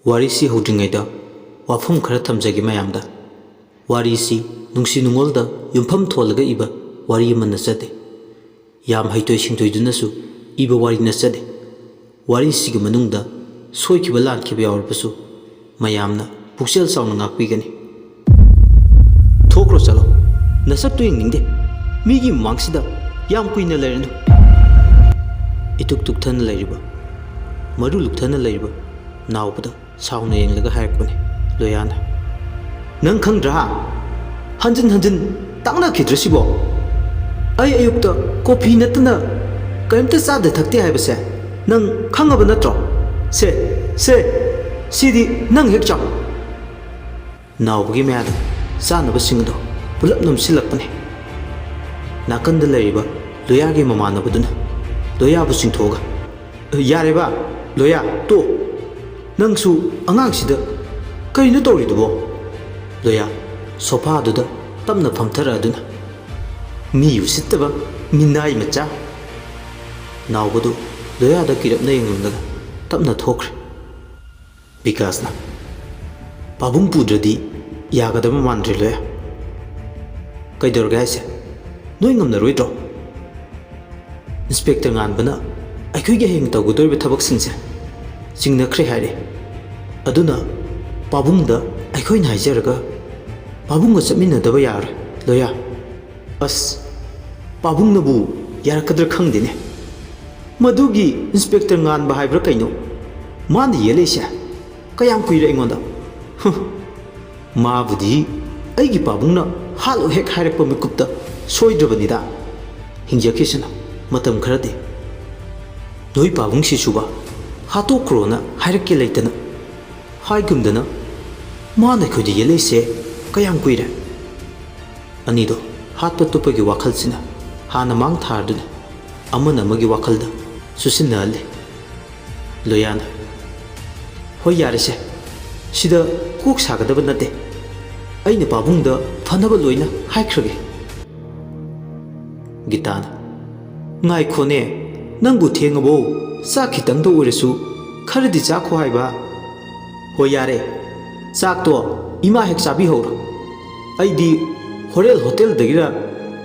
ꯋꯥꯔꯤꯁꯤ ꯍꯧꯗ꯭ꯔꯤꯉꯩꯗ ꯋꯥꯐꯝ ꯈꯔ ꯊꯝꯖꯒꯦ ꯃꯌꯥꯝꯗ꯫ ꯋꯥꯔꯤꯁꯤ ꯅꯨꯡꯁꯤ ꯅꯨꯡꯉꯣꯜꯗ ꯌꯨꯝꯐꯝ ꯊꯣꯜꯂꯒ ꯏꯕ ꯋꯥꯔꯤ ꯑꯃ ꯅꯠꯆꯗꯦ꯫ ꯌꯥꯝ ꯍꯩꯊꯣꯏ ꯁꯤꯡꯊꯣꯏꯗꯨꯅꯁꯨ ꯏꯕ ꯋꯥꯔꯤ ꯅꯠꯆꯗꯦ꯫ ꯋꯥꯔꯤꯁꯤꯒꯤ ꯃꯅꯨꯡꯗ ꯁꯣꯏꯈꯤꯕ ꯂꯥꯟꯈꯤꯕ ꯌꯥꯎꯔꯕꯁꯨ ꯃꯌꯥꯝꯅ ꯄꯨꯛꯆꯦꯜ ꯆꯥꯎꯅ ꯉꯥꯛꯄꯤꯒꯅꯤ꯫ ꯊꯣꯛꯈ꯭ꯔꯣ ꯆꯠꯂꯣ, ꯅꯁꯛꯇꯨ ꯌꯦꯡꯅꯤꯡꯗꯦ, ꯃꯤꯒꯤ ꯃꯃꯥꯡꯁꯤꯗ ꯌꯥꯝ ꯀꯨꯏꯅ ꯂꯩꯔꯅꯨ꯫ ꯏꯇꯨꯛ ꯇꯨꯛꯊꯅ ꯂꯩꯔꯤꯕ, ꯃꯔꯨ ꯂꯨꯛꯊꯅ ꯂꯩꯔꯤꯕ ꯅꯥꯎꯕꯗ ꯁꯥꯎꯅ ꯌꯦꯡꯂꯒ ꯍꯥꯏꯔꯛꯄꯅꯤ ꯂꯣꯌꯥꯅ꯫ ꯅꯪ ꯈꯪꯗ꯭ꯔꯥ? ꯍꯟꯖꯤꯟ ꯍꯟꯖꯤꯟ ꯇꯥꯛꯅꯈꯤꯗ꯭ꯔꯁꯤꯕꯣ? ꯑꯩ ꯑꯌꯨꯛꯇ ꯀꯣꯐꯤ ꯅꯠꯇꯅ ꯀꯔꯤꯝꯇ ꯆꯥꯗ ꯊꯛꯇꯦ ꯍꯥꯏꯕꯁꯦ ꯅꯪ ꯈꯪꯉꯕ ꯅꯠꯇ꯭ꯔꯣ? ꯁꯤꯗꯤ ꯅꯪ ꯍꯦꯛ ꯆꯥꯎ꯫ ꯅꯥꯎꯕꯒꯤ ꯃꯌꯥꯗ ꯆꯥꯅꯕꯁꯤꯡ ꯑꯗꯣ ꯄꯨꯂꯞ ꯅꯝꯁꯤꯜꯂꯛꯄꯅꯤ꯫ ꯅꯥꯀꯟꯗ ꯂꯩꯔꯤꯕ ꯂꯣꯌꯥꯒꯤ ꯃꯃꯥꯟꯅꯕꯗꯨꯅ ꯂꯣꯌꯥꯕꯨ ꯆꯤꯡꯊꯣꯛꯑꯒ, ꯌꯥꯔꯦꯕ ꯂꯣꯌꯥ, ꯇꯣꯛ, ꯅꯪꯁꯨ ꯑꯉꯥꯡꯁꯤꯗ ꯀꯔꯤꯅꯣ ꯇꯧꯔꯤꯗꯨꯕꯣ? ꯂꯣꯌꯥ ꯁꯣꯐꯥꯗꯨꯗ ꯇꯞꯅ ꯐꯝꯊꯔꯛꯑꯗꯨꯅ, ꯃꯤ ꯎꯁꯤꯠꯇꯕ ꯃꯤꯅꯥꯏ ꯃꯆꯥ꯫ ꯅꯥꯎꯕꯗꯨ ꯂꯣꯌꯥꯗ ꯀꯤꯔꯞꯅ ꯌꯦꯡꯂꯝꯂꯒ ꯇꯞꯅ ꯊꯣꯛꯈ꯭ꯔꯦ꯫ ꯕꯤꯀꯥꯁꯅ, ꯄꯥꯕꯨꯡ ꯄꯨꯗ꯭ꯔꯗꯤ ꯌꯥꯒꯗꯕ ꯃꯥꯟꯗ꯭ꯔꯦ ꯂꯣꯌꯥ꯫ ꯀꯩꯗꯧꯔꯒꯦ ꯍꯥꯏꯁꯦ? ꯅꯣꯏ ꯉꯝꯅꯔꯣꯏꯗ꯭ꯔꯣ? ꯏꯟꯁꯄꯦꯛꯇꯔ ꯉꯥꯟꯕꯅ ꯑꯩꯈꯣꯏꯒꯤ ꯍꯌꯦꯡ ꯇꯧꯒꯗꯧꯔꯤꯕ ꯊꯕꯛꯁꯤꯡꯁꯦ ꯆꯤꯡꯅꯈ꯭ꯔꯦ ꯍꯥꯏꯔꯦ꯫ ꯑꯗꯨꯅ ꯄꯥꯕꯨꯡꯗ ꯑꯩꯈꯣꯏꯅ ꯍꯥꯏꯖꯔꯒ ꯄꯥꯕꯨꯡꯒ ꯆꯠꯃꯤꯟꯅꯗꯕ ꯌꯥꯔꯣꯏ ꯂꯣꯌꯥ꯫ ꯑꯁ, ꯄꯥꯕꯨꯡꯅꯕꯨ ꯌꯥꯔꯛꯀꯗ꯭ꯔꯥ ꯈꯪꯗꯦꯅꯦ꯫ ꯃꯗꯨꯒꯤ ꯏꯟꯁꯄꯦꯛꯇꯔ ꯉꯥꯟꯕ ꯍꯥꯏꯕ꯭ꯔꯥ ꯀꯩꯅꯣ, ꯃꯥꯅ ꯌꯦꯜꯂꯛꯏꯁꯦ ꯀꯌꯥꯝ ꯀꯨꯏꯔꯦ ꯑꯩꯉꯣꯟꯗ? ꯃꯥꯕꯨꯗꯤ ꯑꯩꯒꯤ ꯄꯥꯕꯨꯡꯅ ꯍꯥꯠꯂꯣ ꯍꯦꯛ ꯍꯥꯏꯔꯛꯄ ꯃꯤꯀꯨꯞꯇ ꯁꯣꯏꯗ꯭ꯔꯕꯅꯤꯗ꯫ ꯍꯤꯡꯖꯈꯤꯁꯅꯨ ꯃꯇꯝ ꯈꯔꯗꯤ꯫ ꯅꯣꯏ ꯄꯥꯕꯨꯡꯁꯤꯁꯨꯕ ꯍꯥꯠꯇꯣꯛꯈ꯭ꯔꯣꯅ ꯍꯥꯏꯔꯛꯀꯦ ꯂꯩꯇꯅ ꯍꯥꯏꯒꯨꯝꯗꯅ ꯃꯥꯅ ꯑꯩꯈꯣꯏꯗ ꯌꯦꯜꯂꯛꯏꯁꯦ ꯀꯌꯥꯝ ꯀꯨꯏꯔꯦ? ꯑꯅꯤꯗꯣ ꯍꯥꯠꯄ ꯇꯨꯞꯄꯒꯤ ꯋꯥꯈꯜꯁꯤꯅ ꯍꯥꯟꯅ ꯃꯥꯡ ꯊꯥꯔꯗꯨꯅ ꯑꯃꯅ ꯑꯃꯒꯤ ꯋꯥꯈꯜꯗ ꯆꯨꯁꯤꯟꯅꯍꯜꯂꯤ꯫ ꯂꯣꯌꯥꯅ, ꯍꯣꯏ ꯌꯥꯔꯦꯁꯦ, ꯁꯤꯗ ꯀꯣꯛ ꯁꯥꯒꯗꯕ ꯅꯠꯇꯦ, ꯑꯩꯅ ꯄꯥꯕꯨꯡꯗ ꯐꯅꯕ ꯂꯣꯏꯅ ꯍꯥꯏꯈ꯭ꯔꯒꯦ꯫ ꯒꯤꯇꯥꯅ, ꯉꯥꯏꯈꯣꯅꯦ, ꯅꯪꯕꯨ ꯊꯦꯡꯉꯕꯣ? ꯆꯥꯛ ꯈꯤꯇꯪꯗ ꯑꯣꯏꯔꯁꯨ ꯈꯔꯗꯤ ꯆꯥꯈꯣ ꯍꯥꯏꯕ꯫ ꯍꯣꯏ ꯌꯥꯔꯦ, ꯆꯥꯛꯇꯣ ꯏꯃꯥ ꯍꯦꯛ ꯆꯥꯕꯤꯍꯧꯔꯣ, ꯑꯩꯗꯤ ꯍꯣꯔꯦꯟ ꯍꯣꯇꯦꯜꯗꯒꯤꯔ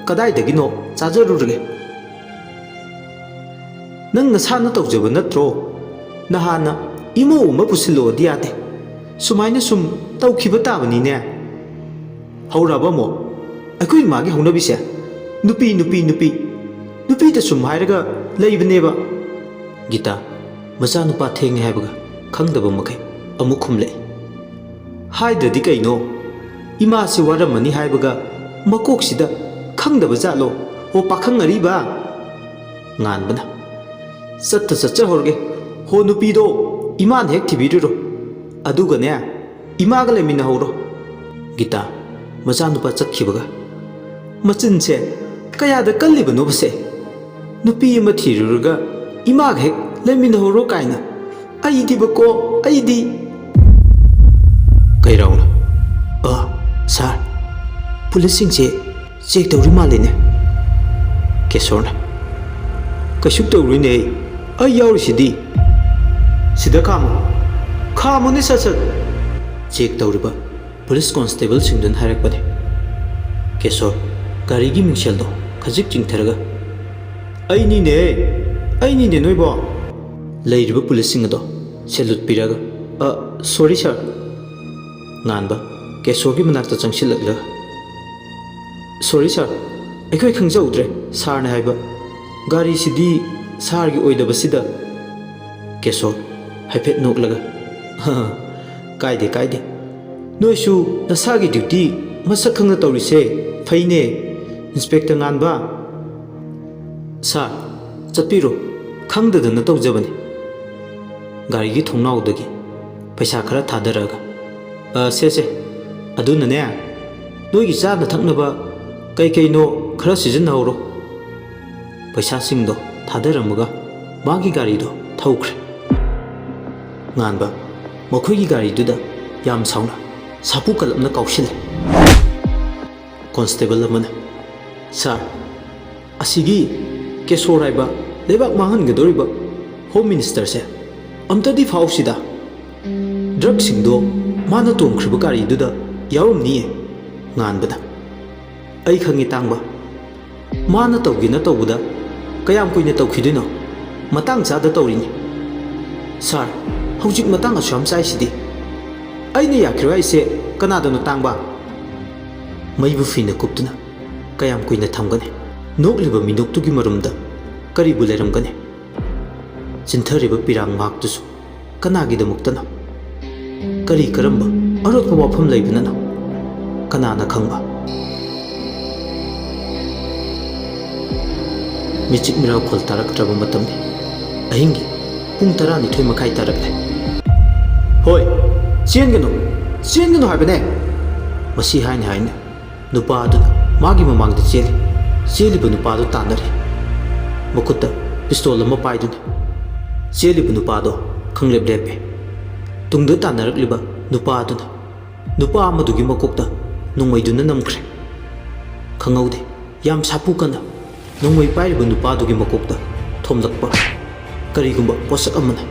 ꯀꯗꯥꯏꯗꯒꯤꯅꯣ ꯆꯥꯖꯔꯨꯔꯒꯦ꯫ ꯅꯪ ꯅꯁꯥꯅ ꯇꯧꯖꯕ ꯅꯠꯇ꯭ꯔꯣ? ꯅꯍꯥꯟꯅ ꯏꯃꯧ ꯑꯃ ꯄꯨꯁꯤꯜꯂꯛꯑꯣꯗꯤ ꯌꯥꯗꯦ, ꯁꯨꯃꯥꯏꯅ ꯁꯨꯝ ꯇꯧꯈꯤꯕ ꯇꯥꯕꯅꯤꯅꯦ꯫ ꯍꯧꯔꯕ ꯑꯃꯨꯛ ꯑꯩꯈꯣꯏ ꯏꯃꯥꯒꯤ ꯍꯧꯅꯕꯤꯁꯦ? ꯅꯨꯄꯤꯗ ꯁꯨꯝ ꯍꯥꯏꯔꯒ ꯂꯩꯕꯅꯦꯕ꯫ ꯒꯤꯇꯥ ꯃꯆꯥꯅꯨꯄꯥ ꯊꯦꯡꯉꯦ ꯍꯥꯏꯕꯒ ꯈꯪꯗꯕ ꯃꯈꯩ ꯑꯃꯨꯛ ꯈꯨꯝꯂꯛꯏ꯫ ꯍꯥꯏꯗ꯭ꯔꯗꯤ ꯀꯩꯅꯣ, ꯏꯃꯥꯁꯤ ꯋꯥꯔꯝꯃꯅꯤ ꯍꯥꯏꯕꯒ ꯃꯀꯣꯛꯁꯤꯗ ꯈꯪꯗꯕ ꯖꯥꯠꯂꯣ? ꯍꯣ ꯄꯥꯈꯪ ꯑꯔꯤꯕ? ꯉꯥꯟꯕꯅ, ꯆꯠꯆꯍꯧꯔꯒꯦ, ꯍꯣ ꯅꯨꯄꯤꯗꯣ ꯏꯃꯥꯅ ꯍꯦꯛ ꯊꯤꯕꯤꯔꯨꯔꯣ, ꯑꯗꯨꯒꯅꯦ ꯏꯃꯥꯒ ꯂꯩꯃꯤꯟꯅꯍꯧꯔꯣ꯫ ꯒꯤꯇꯥ ꯃꯆꯥꯅꯨꯄꯥ ꯆꯠꯈꯤꯕꯒ ꯃꯆꯤꯟꯁꯦ ꯀꯌꯥꯗ ꯀꯜꯂꯤꯕꯅꯣꯕꯁꯦ? ꯅꯨꯄꯤ ꯑꯃ ꯊꯤꯔꯨꯔꯒ ꯏꯃꯥꯒ ꯍꯦꯛ ꯂꯩꯃꯤꯟꯅꯍꯧꯔꯣ ꯀꯥꯏꯅ, ꯑꯩꯗꯤꯕꯀꯣ, ꯑꯩꯗꯤ꯫ ꯀꯩꯔꯥꯎꯅ, ꯁꯥꯔ, ꯄꯨꯂꯤꯁꯁꯤꯡꯁꯦ ꯆꯦꯛ ꯇꯧꯔꯤ ꯃꯥꯜꯂꯤꯅꯦ꯫ ꯀꯦꯁꯣꯔꯅ, ꯀꯩꯁꯨ ꯇꯧꯔꯣꯏꯅꯦ, ꯑꯩ ꯌꯥꯎꯔꯤꯁꯤꯗꯤ꯫ ꯁꯤꯗ ꯈꯥꯝꯃꯨꯅꯦ ꯁꯠ꯫ ꯆꯦꯛ ꯇꯧꯔꯤꯕ ꯄꯨꯂꯤꯁ ꯀꯣꯟꯁꯇꯦꯕꯜꯁꯤꯡꯗꯨꯅ ꯍꯥꯏꯔꯛꯄꯅꯤ꯫ ꯀꯦꯁꯣꯔ ꯒꯥꯔꯤꯒꯤ ꯃꯤꯡꯁꯦꯜꯗꯣ ꯈꯖꯤꯛ ꯆꯤꯡꯊꯔꯒ, ꯑꯩꯅꯤꯅꯦ ꯅꯣꯏꯕꯣ꯫ ꯂꯩꯔꯤꯕ ꯄꯨꯂꯤꯁꯁꯤꯡ ꯑꯗꯣ ꯁꯦꯂꯨꯠ ꯄꯤꯔꯒ, ꯁꯣꯔꯤ ꯁꯥꯔ꯫ ꯉꯥꯟꯕ ꯀꯦꯁꯣꯔꯒꯤ ꯃꯅꯥꯛꯇ ꯆꯪꯁꯤꯜꯂꯛꯂꯒ, ꯁꯣꯔꯤ ꯁꯥꯔ, ꯑꯩꯈꯣꯏ ꯈꯪꯖꯍꯧꯗ꯭ꯔꯦ ꯁꯥꯔꯅ ꯍꯥꯏꯕ ꯒꯥꯔꯤꯁꯤꯗꯤ ꯁꯥꯔꯒꯤ ꯑꯣꯏꯗꯕꯁꯤꯗ꯫ ꯀꯦꯁꯣꯔ ꯍꯥꯏꯐꯦꯠ ꯅꯣꯛꯂꯒ, ꯀꯥꯏꯗꯦ, ꯅꯣꯏꯁꯨ ꯅꯁꯥꯒꯤ ꯗ꯭ꯌꯨꯇꯤ ꯃꯁꯛ ꯈꯪꯅ ꯇꯧꯔꯤꯁꯦ ꯐꯩꯅꯦ ꯏꯟꯁꯄꯦꯛꯇꯔ ꯉꯥꯟꯕ꯫ ꯁꯥꯔ ꯆꯠꯄꯤꯔꯣ, ꯈꯪꯗꯗꯅ ꯇꯧꯖꯕꯅꯤ꯫ ꯒꯥꯔꯤꯒꯤ ꯊꯣꯡꯅꯥꯎꯗꯒꯤ ꯄꯩꯁꯥ ꯈꯔ ꯊꯥꯗꯔꯛꯑꯒ, ꯁꯦ, ꯑꯗꯨꯅꯅꯦ, ꯅꯣꯏꯒꯤ ꯆꯥꯅ ꯊꯛꯅꯕ ꯀꯩꯅꯣ ꯈꯔ ꯁꯤꯖꯤꯟꯅꯍꯧꯔꯣ꯫ ꯄꯩꯁꯥꯁꯤꯡꯗꯣ ꯊꯥꯗꯔꯝꯃꯒ ꯃꯥꯒꯤ ꯒꯥꯔꯤꯗꯣ ꯊꯧꯈ꯭ꯔꯦ꯫ ꯉꯥꯟꯕ ꯃꯈꯣꯏꯒꯤ ꯒꯥꯔꯤꯗꯨꯗ ꯌꯥꯝ ꯁꯥꯎꯅ ꯁꯥꯄꯨ ꯀꯜꯂꯞꯅ ꯀꯥꯎꯁꯤꯜꯂꯦ꯫ ꯀꯣꯟꯁꯇꯦꯕꯜ ꯑꯃꯅ, ꯁꯥꯔ, ꯑꯁꯤꯒꯤ ꯀꯦꯁꯣꯔ ꯍꯥꯏꯕ ꯂꯩꯕꯥꯛ ꯃꯥꯡꯍꯟꯒꯗꯧꯔꯤꯕ ꯍꯣꯝ ꯃꯤꯅꯤꯁꯇꯔꯁꯦ ꯑꯝꯇꯗꯤ ꯐꯥꯎꯁꯤꯗ, ꯗ꯭ꯔꯒꯁꯤꯡꯗꯣ ꯃꯥꯅ ꯇꯣꯡꯈ꯭ꯔꯤꯕ ꯒꯥꯔꯤꯗꯨꯗ ꯌꯥꯎꯔꯝꯅꯤꯌꯦ ꯉꯥꯟꯕꯅ ꯑꯩ ꯈꯪꯉꯤ ꯇꯥꯡꯕ ꯃꯥꯅ ꯇꯧꯒꯦꯅ ꯇꯧꯕꯗ ꯀꯌꯥꯝ ꯀꯨꯏꯅ ꯇꯧꯈꯤꯗꯣꯏꯅꯣ ꯃꯇꯥꯡ ꯆꯥꯗ ꯇꯧꯔꯤꯅꯤ ꯁꯥꯔ ꯍꯧꯖꯤꯛ ꯃꯇꯥꯡ ꯑꯁꯨꯌꯥꯝ ꯆꯥꯏꯁꯤꯗꯤ ꯑꯩꯅ ꯌꯥꯈꯤꯔꯣꯏ ꯍꯥꯏꯁꯦ ꯀꯅꯥꯗꯅꯣ ꯇꯥꯡꯕ ꯃꯩꯕꯨ ꯐꯤꯅ ꯀꯨꯞꯇꯨꯅ ꯀꯌꯥꯝ ꯀꯨꯏꯅ ꯊꯝꯒꯅꯤ ꯅꯣꯛꯂꯤꯕ ꯃꯤꯅꯣꯛꯇꯨꯒꯤ ꯃꯔꯨꯝꯗ ꯀꯔꯤꯕꯨ ꯂꯩꯔꯝꯒꯅꯤ ꯆꯤꯟꯊꯔꯤꯕ ꯄꯤꯔꯥꯡ ꯉꯥꯛꯇꯨꯁꯨ ꯀꯅꯥꯒꯤꯗꯃꯛꯇꯅꯣ ꯀꯔꯤ ꯀꯔꯝꯕ ꯑꯔꯣꯠꯄ ꯋꯥꯐꯝ ꯂꯩꯕꯅꯅꯣ ꯀꯅꯥꯅ ꯈꯪꯕ ꯃꯤꯆꯤꯛ ꯃꯤꯔꯥꯎꯈꯣꯜ ꯇꯥꯔꯛꯇ꯭ꯔꯕ ꯃꯇꯝꯅꯤ ꯑꯍꯤꯡꯒꯤ ꯄꯨꯡ 12:30 ꯇꯥꯔꯛꯂꯦ ꯍꯣꯏ ꯆꯦꯟꯒꯅꯨ ꯍꯥꯏꯕꯅꯦ ꯃꯁꯤ ꯍꯥꯏꯅ ꯍꯥꯏꯅ ꯅꯨꯄꯥ ꯑꯗꯨꯅ ꯃꯥꯒꯤ ꯃꯃꯥꯡꯗ ꯆꯦꯜꯂꯤꯕ ꯅꯨꯄꯥꯗꯨ ꯇꯥꯟꯅꯔꯤ ꯃꯈꯨꯠꯇ ꯄꯤꯁꯇꯣꯜ ꯑꯃ ꯄꯥꯏꯗꯨꯅ ꯆꯦꯜꯂꯤꯕ ꯅꯨꯄꯥꯗꯣ ꯈꯪꯂꯦꯞ ꯂꯦꯞꯄꯦ ꯇꯨꯡꯗ ꯇꯥꯟꯅꯔꯛꯂꯤꯕ ꯅꯨꯄꯥ ꯑꯗꯨꯅ ꯅꯨꯄꯥ ꯑꯃꯗꯨꯒꯤ ꯃꯀꯣꯛꯇ ꯅꯣꯡꯃꯩꯗꯨꯅ ꯅꯝꯈ꯭ꯔꯦ ꯈꯪꯍꯧꯗꯦ ꯌꯥꯝ ꯁꯥꯐꯨ ꯀꯟꯅ ꯅꯣꯡꯃꯩ ꯄꯥꯏꯔꯤꯕ ꯅꯨꯄꯥꯗꯨꯒꯤ ꯃꯀꯣꯛꯇ ꯊꯣꯝꯂꯛꯄ ꯀꯔꯤꯒꯨꯝꯕ ꯄꯣꯠꯁꯛ ꯑꯃꯅ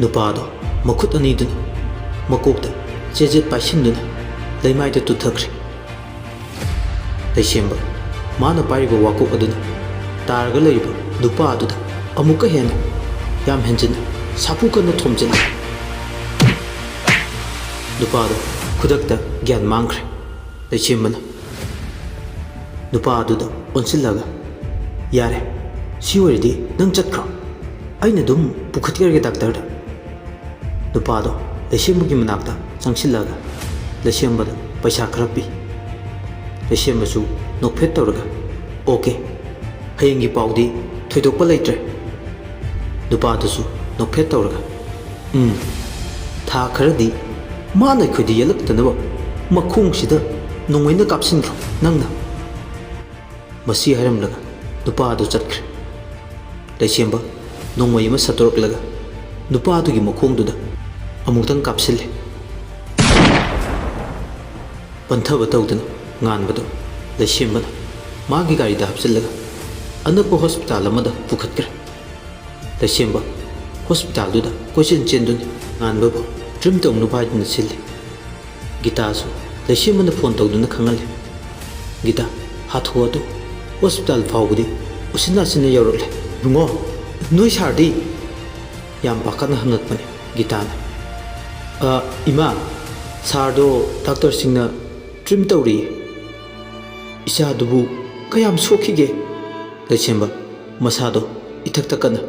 ꯅꯨꯄꯥꯗꯣ ꯃꯈꯨꯠ ꯑꯅꯤꯗꯨꯅ ꯃꯀꯣꯛꯇ ꯆꯦꯖꯦꯠ ꯄꯥꯏꯁꯤꯟꯗꯨꯅ ꯂꯩꯃꯥꯏꯗ ꯇꯨꯊꯈ꯭ꯔꯦ ꯂꯩꯁꯦꯝꯕ ꯃꯥꯅ ꯄꯥꯏꯔꯤꯕ ꯋꯥꯀꯣꯛ ꯑꯗꯨꯅ ꯇꯥꯔꯒ ꯂꯩꯔꯤꯕ ꯅꯨꯄꯥ ꯑꯗꯨꯗ ꯑꯃꯨꯛꯀ ꯍꯦꯟꯅ ꯌꯥꯝ ꯍꯦꯟꯖꯤꯟꯅ ꯁꯥꯐꯨ ꯀꯟꯅ ꯊꯣꯝꯖꯤꯜꯂꯤ ꯅꯨꯄꯥꯗꯣ ꯈꯨꯗꯛꯇ ꯒ꯭ꯌꯥꯟ ꯃꯥꯡꯈ꯭ꯔꯦ ꯂꯩꯁꯦꯝꯕꯅ ꯅꯨꯄꯥ ꯑꯗꯨꯗ ꯑꯣꯟꯁꯤꯜꯂꯒ ꯌꯥꯔꯦ ꯁꯤ ꯑꯣꯏꯔꯗꯤ ꯅꯪ ꯆꯠꯈ꯭ꯔꯣ ꯑꯩꯅ ꯑꯗꯨꯝ ꯄꯨꯈꯠꯈ꯭ꯔꯒꯦ ꯗꯥꯛꯇꯔꯗ ꯅꯨꯄꯥꯗꯣ ꯂꯩꯁꯦꯝꯕꯒꯤ ꯃꯅꯥꯛꯇ ꯆꯪꯁꯤꯜꯂꯒ ꯂꯩꯁꯦꯝꯕꯗ ꯄꯩꯁꯥ ꯈꯔ ꯄꯤ ꯂꯩꯁꯦꯝꯕꯁꯨ ꯅꯣꯛꯐꯦꯠ ꯇꯧꯔꯒ ꯑꯣꯀꯦ ꯍꯌꯦꯡꯒꯤ ꯄꯥꯎꯗꯤ ꯊꯣꯏꯗꯣꯛꯄ ꯂꯩꯇ꯭ꯔꯦ ꯅꯨꯄꯥꯗꯨꯁꯨ ꯅꯣꯛꯐꯦꯠ ꯇꯧꯔꯒ ꯊꯥ ꯈꯔꯗꯤ ꯃꯥꯅ ꯑꯩꯈꯣꯏꯗ ꯌꯦꯜꯂꯛꯇꯅꯕ ꯃꯈꯣꯡꯁꯤꯗ ꯅꯣꯡꯃꯩꯅ ꯀꯥꯞꯁꯤꯟꯈ꯭ꯔꯣ ꯅꯪꯅ ꯃꯁꯤ ꯍꯥꯏꯔꯝꯂꯒ ꯅꯨꯄꯥꯗꯨ ꯆꯠꯈ꯭ꯔꯦ ꯂꯩꯁꯦꯝꯕ ꯅꯣꯡꯃꯩ ꯑꯃ ꯁꯠꯇꯣꯔꯛꯂꯒ ꯅꯨꯄꯥꯗꯨꯒꯤ ꯃꯈꯣꯡꯗꯨꯗ ꯑꯃꯨꯛꯇꯪ ꯀꯥꯞꯁꯤꯜꯂꯦ ꯄꯟꯊꯕ ꯇꯧꯗꯅ ꯉꯥꯟꯕꯗꯣ ꯂꯩꯁꯦꯝꯕꯅ ꯃꯥꯒꯤ ꯒꯥꯔꯤꯗ ꯍꯥꯞꯆꯤꯜꯂꯒ ꯑꯅꯛꯄ ꯍꯣꯁꯄꯤꯇꯥꯜ ꯑꯃꯗ ꯄꯨꯈꯠꯈ꯭ꯔꯦ ꯂꯩꯁꯦꯝꯕ ꯍꯣꯁꯄꯤꯇꯥꯜꯗꯨꯗ ꯀꯣꯏꯆꯦꯟ ꯆꯦꯟꯗꯨꯅ ꯉꯥꯟꯕꯕꯨ ꯗ꯭ꯔꯤꯝ ꯇꯧꯅꯕ ꯍꯥꯏꯗꯨꯅ ꯁꯤꯜꯂꯤ ꯒꯤꯇꯥꯁꯨ ꯂꯩꯁꯦꯝꯕꯅ ꯐꯣꯟ ꯇꯧꯗꯨꯅ ꯈꯪꯍꯜꯂꯦ ꯒꯤꯇꯥ ꯍꯥꯊꯨ ꯍꯥꯊꯨ ꯍꯣꯁꯄꯤꯇꯥꯜ ꯐꯥꯎꯕꯗꯤ ꯎꯆꯤꯟ ꯅꯥꯆꯤꯟꯅ ꯌꯧꯔꯛꯂꯦ ꯏꯕꯨꯡꯉꯣ ꯅꯣꯏ ꯁꯥꯔꯗꯤ ꯌꯥꯝ ꯄꯥꯈꯠꯅ ꯍꯪꯉꯛꯄꯅꯤ ꯒꯤꯇꯥꯅ ꯏꯃꯥ ꯁꯥꯔꯗꯣ ꯗꯥꯛꯇꯔꯁꯤꯡꯅ ꯇ꯭ꯔꯤꯝ ꯇꯧꯔꯤꯌꯦ ꯏꯆꯥꯗꯨꯕꯨ ꯀꯌꯥꯝ ꯁꯣꯛꯈꯤꯒꯦ ꯂꯩꯁꯦꯝꯕ ꯃꯁꯥꯗꯣ ꯏꯊꯛꯇ ꯀꯟꯅ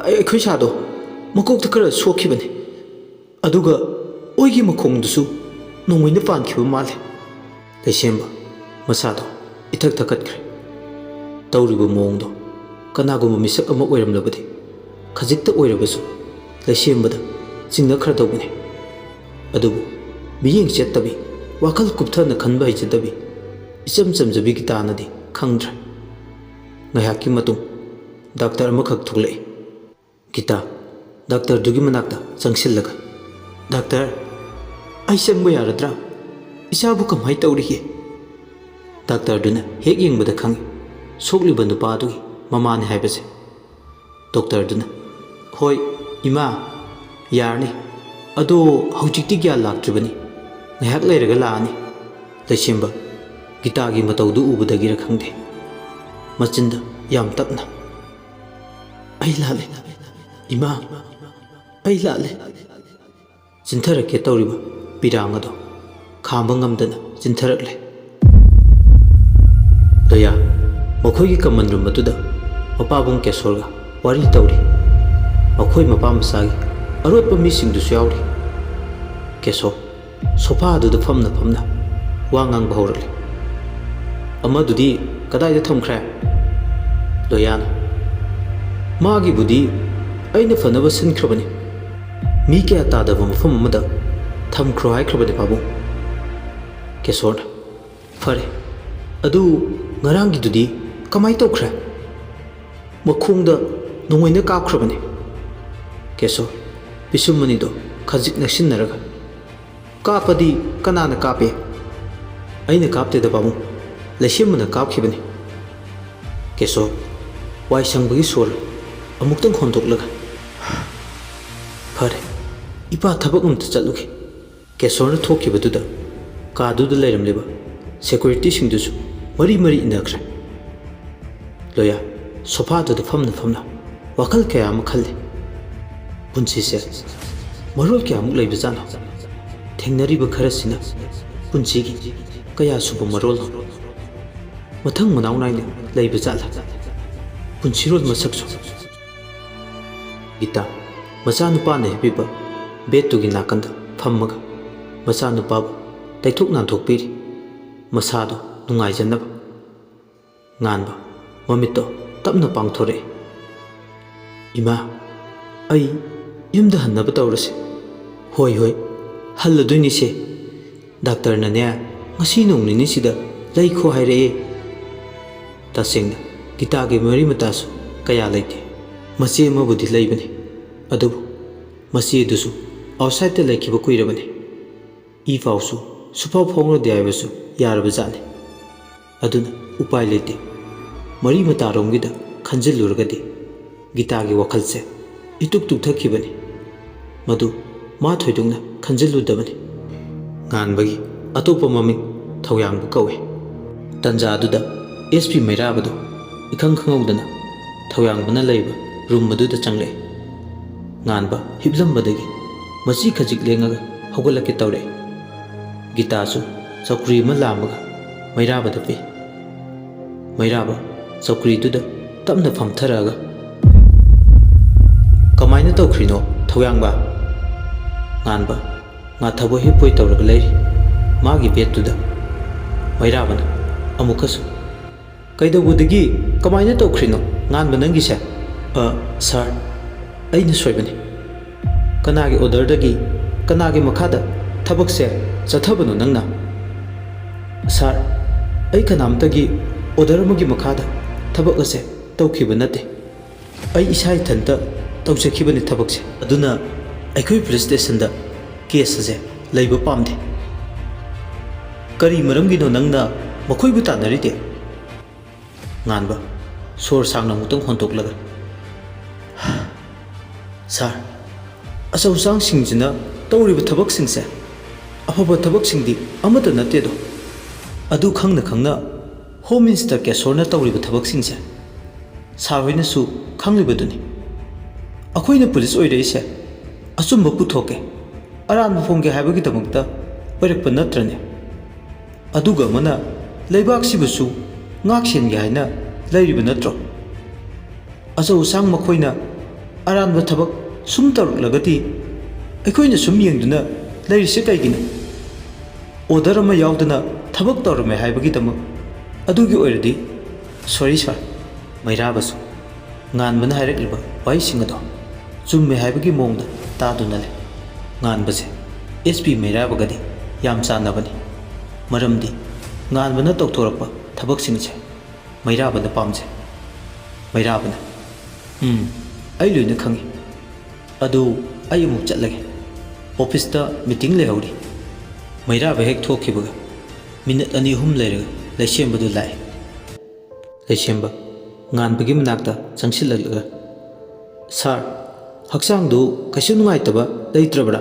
ꯑꯩꯈꯣꯏ ꯁꯥꯗꯣ ꯃꯀꯣꯛꯇ ꯈꯔ ꯁꯣꯛꯈꯤꯕꯅꯤ ꯑꯗꯨꯒ ꯑꯣꯏꯒꯤ ꯃꯈꯣꯡꯗꯨꯁꯨ ꯅꯣꯡꯃꯩꯅ ꯄꯥꯟꯈꯤꯕ ꯃꯥꯜꯂꯦ ꯂꯩꯁꯦꯝꯕ ꯃꯁꯥꯗꯣ ꯏꯊꯛ ꯊꯛꯀꯠꯈ꯭ꯔꯦ ꯇꯧꯔꯤꯕ ꯃꯑꯣꯡꯗꯣ ꯀꯅꯥꯒꯨꯝꯕ ꯃꯤꯁꯛ ꯑꯃ ꯑꯣꯏꯔꯝꯂꯕꯗꯤ ꯈꯖꯤꯛꯇ ꯑꯣꯏꯔꯕꯁꯨ ꯂꯩꯁꯦꯝꯕꯗ ꯆꯤꯡꯅꯈ꯭ꯔꯗꯧꯕꯅꯤ ꯑꯗꯨꯕꯨ ꯃꯤꯠꯌꯦꯡ ꯆꯦꯠꯇꯕꯤ ꯋꯥꯈꯜ ꯀꯨꯞꯊꯅ ꯈꯟꯕ ꯍꯩꯖꯗꯕꯤ ꯏꯆꯝ ꯆꯝꯖꯕꯤ ꯒꯤꯇꯥꯅꯗꯤ ꯈꯪꯗ꯭ꯔꯦ ꯉꯥꯏꯍꯥꯛꯀꯤ ꯃꯇꯨꯡ ꯗꯥꯛꯇꯔ ꯑꯃꯈꯛ ꯊꯣꯛꯂꯛꯏ ꯒꯤꯇꯥ ꯗꯥꯛꯇꯔꯗꯨꯒꯤ ꯃꯅꯥꯛꯇ ꯆꯪꯁꯤꯜꯂꯒ ꯗꯥꯛꯇꯔ ꯑꯩ ꯆꯪꯕ ꯌꯥꯔꯗ꯭ꯔꯥ ꯏꯆꯥꯕꯨ ꯀꯃꯥꯏ ꯇꯧꯔꯤꯒꯦ ꯗꯥꯛꯇꯔꯗꯨꯅ ꯍꯦꯛ ꯌꯦꯡꯕꯗ ꯈꯪꯉꯤ ꯁꯣꯛꯂꯤꯕ ꯅꯨꯄꯥꯗꯨꯒꯤ ꯃꯃꯥꯅꯤ ꯍꯥꯏꯕꯁꯦ ꯗꯣꯛꯇꯔꯗꯨꯅ ꯍꯣꯏ ꯏꯃꯥ ꯌꯥꯔꯅꯤ ꯑꯗꯣ ꯍꯧꯖꯤꯛꯇꯤ ꯒ꯭ꯌꯥꯟ ꯂꯥꯛꯇ꯭ꯔꯤꯕꯅꯤ ꯉꯥꯏꯍꯥꯛ ꯂꯩꯔꯒ ꯂꯥꯛꯑꯅꯤ ꯂꯩꯁꯦꯝꯕ ꯒꯤꯇꯥꯒꯤ ꯃꯇꯧꯗꯨ ꯎꯕꯗꯒꯤꯔ ꯈꯪꯗꯦ ꯃꯆꯤꯟꯗ ꯌꯥꯝ ꯇꯞꯅ ꯑꯩ ꯂꯥꯜꯂꯦ ꯏꯃꯥ ꯑꯩ ꯂꯥꯜꯂꯦ ꯆꯤꯟꯊꯔꯛꯀꯦ ꯇꯧꯔꯤꯕ ꯄꯤꯔꯥꯡ ꯑꯗꯣ ꯈꯥꯝꯕ ꯉꯝꯗꯅ ꯆꯤꯟꯊꯔꯛꯂꯦ ꯗꯌꯥ ꯃꯈꯣꯏꯒꯤ ꯀꯃꯟ ꯔꯨꯝ ꯑꯗꯨꯗ ꯃꯄꯥꯕꯨꯡ ꯀꯦꯁꯣꯔꯒ ꯋꯥꯔꯤ ꯇꯧꯔꯤ ꯃꯈꯣꯏ ꯃꯄꯥ ꯃꯆꯥꯒꯤ ꯑꯔꯣꯠꯄ ꯃꯤꯁꯤꯡꯗꯨꯁꯨ ꯌꯥꯎꯔꯤ ꯀꯦꯁꯣꯔ ꯁꯣꯐꯥ ꯑꯗꯨꯗ ꯐꯝꯅ ꯐꯝꯅ ꯋꯥ ꯉꯥꯡꯕ ꯍꯧꯔꯛꯂꯤ ꯑꯃꯗꯨꯗꯤ ꯀꯗꯥꯏꯗ ꯊꯝꯈ꯭ꯔꯦ ꯗꯌꯥꯅ ꯃꯥꯒꯤꯕꯨꯗꯤ ꯑꯩꯅ ꯐꯅꯕ ꯁꯤꯟꯈ꯭ꯔꯕꯅꯤ ꯃꯤ ꯀꯌꯥ ꯇꯥꯗꯕ ꯃꯐꯝ ꯑꯃꯗ ꯊꯝꯈ꯭ꯔꯣ ꯍꯥꯏꯈ꯭ꯔꯕꯅꯤ ꯄꯥꯕꯨꯡ ꯀꯦꯁꯣꯔꯅ ꯐꯔꯦ ꯑꯗꯨ ꯉꯔꯥꯡꯒꯤꯗꯨꯗꯤ ꯀꯃꯥꯏ ꯇꯧꯈ꯭ꯔꯦ ꯃꯈꯣꯡꯗ ꯅꯣꯡꯃꯩꯅ ꯀꯥꯞꯈ꯭ꯔꯕꯅꯤ ꯀꯦꯁꯣꯔ ꯄꯤꯁꯨꯝ ꯑꯅꯤꯗꯣ ꯈꯖꯤꯛ ꯅꯛꯁꯤꯟꯅꯔꯒ ꯀꯥꯞꯄꯗꯤ ꯀꯅꯥꯅ ꯀꯥꯞꯄꯦ ꯑꯩꯅ ꯀꯥꯞꯇꯦꯗ ꯄꯥꯕꯨꯡ ꯂꯩꯁꯦꯝꯕꯅ ꯀꯥꯞꯈꯤꯕꯅꯤ ꯀꯦꯁꯣꯔ ꯋꯥꯏ ꯁꯪꯕꯒꯤ ꯁꯣꯔ ꯑꯃꯨꯛꯇꯪ ꯍꯣꯟꯗꯣꯛꯂꯒ ꯐꯔꯦ ꯏꯄꯥ ꯊꯕꯛ ꯑꯃꯇ ꯆꯠꯂꯨꯈꯤ ꯀꯦꯁꯣꯔꯅ ꯊꯣꯛꯈꯤꯕꯗꯨꯗ ꯀꯥꯗꯨꯗ ꯂꯩꯔꯝꯂꯤꯕ ꯁꯦꯀ꯭ꯌꯨꯔꯤꯇꯤꯁꯤꯡꯗꯨꯁꯨ ꯃꯔꯤ ꯃꯔꯤ ꯏꯟꯅꯈ꯭ꯔꯦ ꯂꯣꯌꯥ ꯁꯣꯐꯥꯗꯨꯗ ꯐꯝꯅ ꯐꯝꯅ ꯋꯥꯈꯜ ꯀꯌꯥ ꯑꯃ ꯈꯜꯂꯤ ꯄꯨꯟꯁꯤꯁꯦ ꯃꯔꯣꯜ ꯀꯌꯥꯃꯨꯛ ꯂꯩꯕꯖꯥꯠꯅꯣ ꯊꯦꯡꯅꯔꯤꯕ ꯈꯔꯁꯤꯅ ꯄꯨꯟꯁꯤꯒꯤ ꯀꯌꯥ ꯁꯨꯕ ꯃꯔꯣꯜꯅꯣ ꯃꯊꯪ ꯃꯅꯥꯎ ꯅꯥꯏꯅ ꯂꯩꯕ ꯖꯥꯠꯂꯥ ꯄꯨꯟꯁꯤꯔꯣꯜ ꯃꯁꯛꯁꯨ ꯒꯤꯇꯥ ꯃꯆꯥꯅꯨꯄꯥꯅ ꯍꯤꯞꯄꯤꯕ ꯕꯦꯠꯇꯨꯒꯤ ꯅꯥꯀꯟꯗ ꯐꯝꯃꯒ ꯃꯆꯥꯅꯨꯄꯥꯕꯨ ꯇꯩꯊꯣꯛ ꯅꯥꯟꯊꯣꯛꯄꯤꯔꯤ ꯃꯁꯥꯗꯣ ꯅꯨꯡꯉꯥꯏꯖꯅꯕ ꯉꯥꯟꯕ ꯃꯃꯤꯠꯇꯣ ꯇꯞꯅ ꯄꯥꯡꯊꯣꯔꯛꯏ ꯏꯃꯥ ꯑꯩ ꯌꯨꯝꯗ ꯍꯟꯅꯕ ꯇꯧꯔꯁꯦ ꯍꯣꯏ ꯍꯣꯏ ꯍꯜꯂꯗꯣꯏꯅꯤꯁꯦ ꯗꯥꯛꯇꯔꯅꯅꯦ ꯉꯁꯤ ꯅꯣꯡ ꯅꯤꯅꯤꯁꯤꯗ ꯂꯩꯈꯣ ꯍꯥꯏꯔꯛꯑꯦ ꯇꯁꯦꯡꯅ ꯒꯤꯇꯥꯒꯤ ꯃꯔꯤ ꯃꯇꯥꯁꯨ ꯀꯌꯥ ꯂꯩꯇꯦ ꯃꯆꯦ ꯑꯃꯕꯨꯗꯤ ꯂꯩꯕꯅꯤ ꯑꯗꯨꯕꯨ ꯃꯆꯦ ꯑꯗꯨꯁꯨ ꯑꯥꯎꯠꯁꯥꯏꯗꯇ ꯂꯩꯈꯤꯕ ꯀꯨꯏꯔꯕꯅꯤ ꯏ ꯄꯥꯎꯁꯨ ꯁꯨꯐꯥꯎ ꯐꯥꯎꯅꯗꯦ ꯍꯥꯏꯕꯁꯨ ꯌꯥꯔꯕꯖꯥꯠꯅꯤ ꯑꯗꯨꯅ ꯎꯄꯥꯏ ꯂꯩꯇꯦ ꯃꯔꯤ ꯃꯇꯥꯔꯣꯝꯒꯤꯗ ꯈꯟꯖꯤꯜꯂꯨꯔꯒꯗꯤ ꯒꯤꯇꯥꯒꯤ ꯋꯥꯈꯜꯁꯦ ꯏꯇꯨꯛ ꯇꯨꯛꯊꯈꯤꯕꯅꯤ ꯃꯗꯨ ꯃꯥ ꯊꯣꯏꯗꯣꯛꯅ ꯈꯟꯖꯤꯜꯂꯨꯗꯕꯅꯤ ꯉꯥꯟꯕꯒꯤ ꯑꯇꯣꯞꯄ ꯃꯃꯤꯡ ꯊꯧꯌꯥꯡꯕ ꯀꯧꯏ ꯇꯟꯖꯥꯗꯨꯗ SP ꯃꯩꯔꯥꯕꯗꯣ ꯏꯈꯪ ꯈꯪꯍꯧꯗꯅ ꯊꯧꯌꯥꯡꯕꯅ ꯂꯩꯕ ꯔꯨꯝ ꯑꯗꯨꯗ ꯆꯪꯂꯛꯏ ꯉꯥꯟꯕ ꯍꯤꯞꯂꯝꯕꯗꯒꯤ ꯃꯆꯤ ꯈꯖꯤꯛ ꯂꯦꯡꯉꯒ ꯍꯧꯒꯠꯂꯛꯀꯦ ꯇꯧꯔꯛꯏ ꯒꯤꯇꯥꯁꯨ ꯆꯧꯀ꯭ꯔꯤ ꯑꯃ ꯂꯥꯝꯃꯒ ꯃꯩꯔꯥꯕꯗ ꯄꯤ ꯃꯩꯔꯥꯕ ꯆꯧꯀ꯭ꯔꯤꯗꯨꯗ ꯇꯞꯅ ꯐꯝꯊꯔꯛꯑꯒ ꯀꯃꯥꯏꯅ ꯇꯧꯈ꯭ꯔꯤꯅꯣ ꯊꯧꯌꯥꯡꯕ ꯉꯥꯟꯕ ꯉꯥꯊꯕ ꯍꯤꯞꯄꯣꯏ ꯇꯧꯔꯒ ꯂꯩꯔꯤ ꯃꯥꯒꯤ ꯕꯦꯠꯇꯨꯗ ꯃꯩꯔꯥꯕꯅ ꯑꯃꯨꯛꯀꯁꯨ ꯀꯩꯗꯧꯕꯗꯒꯤ ꯀꯃꯥꯏꯅ ꯇꯧꯈ꯭ꯔꯤꯅꯣ ꯉꯥꯟꯕ ꯅꯪꯒꯤꯁꯦ ꯁꯥꯔ ꯑꯩꯅ ꯁꯣꯏꯕꯅꯤ ꯀꯅꯥꯒꯤ ꯑꯣꯔꯗꯔꯗꯒꯤ ꯀꯅꯥꯒꯤ ꯃꯈꯥꯗ ꯊꯕꯛꯁꯦ ꯆꯠꯊꯕꯅꯣ ꯅꯪꯅ ꯁꯥꯔ ꯑꯩ ꯀꯅꯥꯝꯇꯒꯤ ꯑꯣꯔꯗꯔ ꯑꯃꯒꯤ ꯃꯈꯥꯗ ꯊꯕꯛ ꯑꯁꯦ ꯇꯧꯈꯤꯕ ꯅꯠꯇꯦ ꯑꯩ ꯏꯁꯥ ꯏꯊꯟꯇ ꯇꯧꯖꯈꯤꯕꯅꯤ ꯊꯕꯛꯁꯦ ꯑꯗꯨꯅ ꯑꯩꯈꯣꯏ ꯄꯨꯂꯤꯁ ꯁ꯭ꯇꯦꯁꯟꯗ ꯀꯦꯁ ꯑꯁꯦ ꯂꯩꯕ ꯄꯥꯝꯗꯦ ꯀꯔꯤ ꯃꯔꯝꯒꯤꯅꯣ ꯅꯪꯅ ꯃꯈꯣꯏꯕꯨ ꯇꯥꯟꯅꯔꯤꯗꯦ ꯉꯥꯟꯕ ꯁꯣꯔ ꯁꯥꯡꯅ ꯑꯃꯨꯛꯇꯪ ꯍꯣꯟꯇꯣꯛꯂꯒ ꯁꯥꯔ ꯑꯆꯧꯆꯥꯡꯁꯤꯡꯁꯤꯅ ꯇꯧꯔꯤꯕ ꯊꯕꯛꯁꯤꯡꯁꯦ ꯑꯐꯕ ꯊꯕꯛꯁꯤꯡꯗꯤ ꯑꯃꯠꯇ ꯅꯠꯇꯦꯗꯣ ꯑꯗꯨ ꯈꯪꯅ ꯈꯪꯅ ꯍꯣꯝ ꯃꯤꯅꯤꯁꯇꯔ ꯀꯦꯁꯣꯔꯅ ꯇꯧꯔꯤꯕ ꯊꯕꯛꯁꯤꯡꯁꯦ ꯁꯥꯔ ꯍꯣꯏꯅꯁꯨ ꯈꯪꯂꯤꯕꯗꯨꯅꯤ ꯑꯩꯈꯣꯏꯅ ꯄꯨꯂꯤꯁ ꯑꯣꯏꯔꯛꯏꯁꯦ ꯑꯆꯨꯝꯕ ꯄꯨꯊꯣꯛꯀꯦ ꯑꯔꯥꯟꯕ ꯐꯣꯡꯒꯦ ꯍꯥꯏꯕꯒꯤꯗꯃꯛꯇ ꯑꯣꯏꯔꯛꯄ ꯅꯠꯇ꯭ꯔꯅꯦ ꯑꯗꯨꯒ ꯑꯃꯅ ꯂꯩꯕꯥꯛꯁꯤꯕꯨꯁꯨ ꯉꯥꯛ ꯁꯦꯟꯒꯦ ꯍꯥꯏꯅ ꯂꯩꯔꯤꯕ ꯅꯠꯇ꯭ꯔꯣ ꯑꯆꯧ ꯑꯁꯥꯡ ꯃꯈꯣꯏꯅ ꯑꯔꯥꯟꯕ ꯊꯕꯛ ꯁꯨꯝ ꯇꯧꯔꯛꯂꯒꯗꯤ ꯑꯩꯈꯣꯏꯅ ꯁꯨꯝ ꯌꯦꯡꯗꯨꯅ ꯂꯩꯔꯤꯁꯦ ꯀꯩꯒꯤꯅꯣ ꯑꯣꯔꯗꯔ ꯑꯃ ꯌꯥꯎꯗꯅ ꯊꯕꯛ ꯇꯧꯔꯝꯃꯦ ꯍꯥꯏꯕꯒꯤꯗꯃꯛ ꯑꯗꯨꯒꯤ ꯑꯣꯏꯔꯗꯤ ꯁꯣꯔꯤ ꯁꯥꯔ ꯃꯩꯔꯥꯕꯁꯨ ꯉꯥꯟꯕꯅ ꯍꯥꯏꯔꯛꯂꯤꯕ ꯋꯥꯍꯩꯁꯤꯡ ꯑꯗꯣ ꯆꯨꯝꯃꯦ ꯍꯥꯏꯕꯒꯤ ꯃꯑꯣꯡꯗ ꯇꯥꯗꯨꯅ ꯂꯩ ꯉꯥꯟꯕꯁꯦ SP ꯃꯩꯔꯥꯕꯒꯗꯤ ꯌꯥꯝ ꯆꯥꯟꯅꯕꯅꯤ ꯃꯔꯝꯗꯤ ꯉꯥꯟꯕꯅ ꯇꯧꯊꯣꯔꯛꯄ ꯊꯕꯛꯁꯤꯡꯁꯦ ꯃꯩꯔꯥꯕꯅ ꯄꯥꯝꯖꯩ ꯃꯩꯔꯥꯕꯅ ꯑꯩ ꯂꯣꯏꯅ ꯈꯪꯉꯤ ꯑꯗꯨ ꯑꯩ ꯑꯃꯨꯛ ꯆꯠꯂꯒꯦ ꯑꯣꯐꯤꯁꯇ ꯃꯤꯇꯤꯡ ꯂꯩꯍꯧꯔꯤ ꯃꯩꯔꯥꯕ ꯍꯦꯛ ꯊꯣꯛꯈꯤꯕꯒ ꯃꯤꯅꯠ 2-3 ꯂꯩꯔꯒ ꯂꯩꯁꯦꯝꯕꯗꯨ ꯂꯥꯛꯑꯦ ꯂꯩꯁꯦꯝꯕ ꯉꯥꯟꯕꯒꯤ ꯃꯅꯥꯛꯇ ꯆꯪꯁꯤꯜꯂꯛꯂꯒ ꯁꯥꯔ ꯍꯛꯆꯥꯡꯗꯨ ꯀꯩꯁꯨ ꯅꯨꯡꯉꯥꯏꯇꯕ ꯂꯩꯇ꯭ꯔꯕ꯭ꯔꯥ